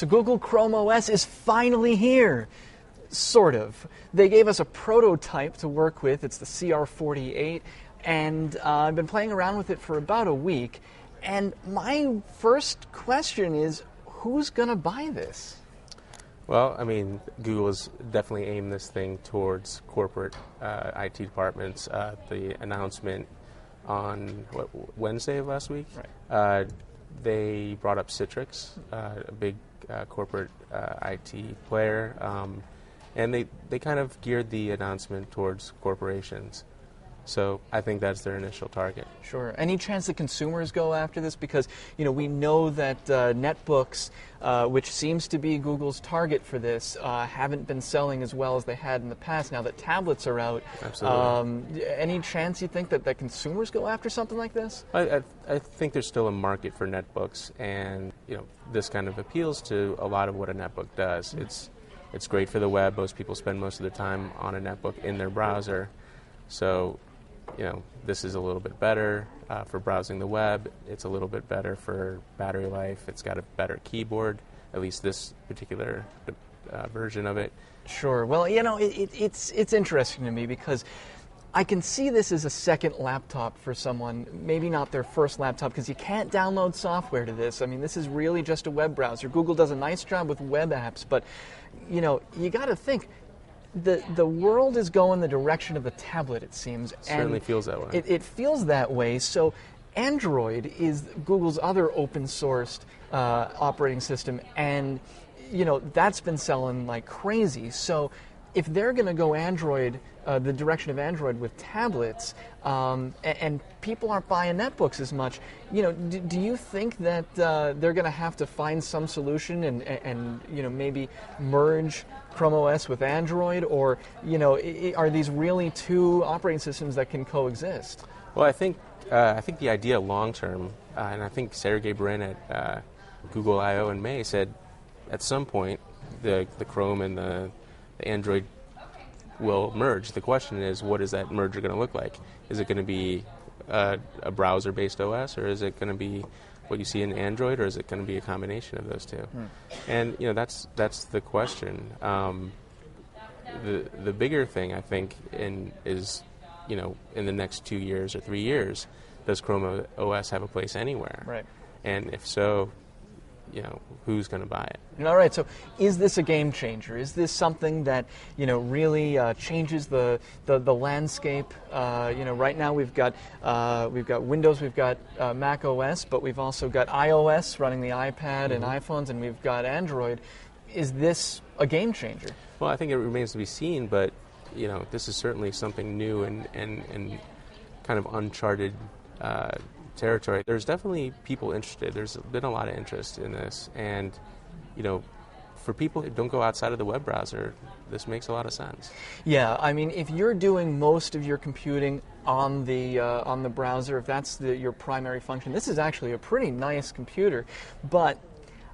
So Google Chrome OS is finally here. Sort of. They gave us a prototype to work with. It's the CR48, and I've been playing around with it for about a week. And my first question is, who's going to buy this? Well, I mean, Google has definitely aimed this thing towards corporate IT departments. The announcement on Wednesday of last week, right. They brought up Citrix, a big corporate IT player, and they kind of geared the announcement towards corporations. So I think that's their initial target. Sure. Any chance that consumers go after this? Because we know that netbooks, which seems to be Google's target for this, haven't been selling as well as they had in the past. Now that tablets are out, absolutely. Any chance you think that consumers go after something like this? I think there's still a market for netbooks, and this kind of appeals to a lot of what a netbook does. It's great for the web. Most people spend most of their time on a netbook in their browser. So, this is a little bit better for browsing the web. It's a little bit better for battery life. It's got a better keyboard, at least this particular version of it. Sure. Well, it's interesting to me because I can see this as a second laptop for someone, maybe not their first laptop, because you can't download software to this. I mean, this is really just a web browser. Google does a nice job with web apps, but, you got to think, the world is going the direction of the tablet, it seems. It certainly feels that way. It feels that way. So Android is Google's other open-sourced operating system, and, that's been selling like crazy. So if they're going to go Android, the direction of Android with tablets, and people aren't buying netbooks as much, do you think that they're going to have to find some solution and maybe merge Chrome OS with Android, or are these really two operating systems that can coexist? Well, I think the idea long term, and I think Sergey Brin at Google I/O in May said at some point the Chrome and the Android will merge. The question is, what is that merger going to look like? Is it going to be a browser-based OS, or is it going to be what you see in Android, or is it going to be a combination of those two? And that's the question. The bigger thing, I think, is in the next 2 years or 3 years, does Chrome OS have a place anywhere? Right. And if so, who's going to buy it? All right. So, is this a game changer? Is this something that really changes the landscape? Right now we've got Windows, we've got Mac OS, but we've also got iOS running the iPad and iPhones, and we've got Android. Is this a game changer? Well, I think it remains to be seen, but this is certainly something new and kind of uncharted territory. There's definitely people interested. There's been a lot of interest in this, and for people who don't go outside of the web browser, this makes a lot of sense. Yeah, I mean, if you're doing most of your computing on the browser, if that's your primary function, this is actually a pretty nice computer. But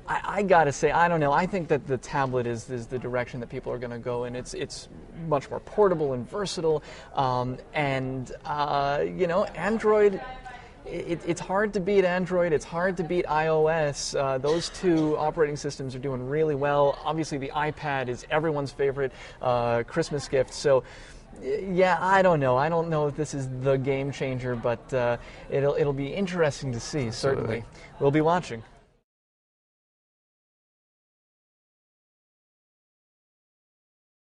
I gotta say, I don't know. I think that the tablet is the direction that people are going to go in. It's much more portable and versatile, and Android. It's hard to beat Android. It's hard to beat iOS. Those two operating systems are doing really well. Obviously, the iPad is everyone's favorite Christmas gift. So, yeah, I don't know. I don't know if this is the game changer, but it'll be interesting to see. Certainly, we'll be watching.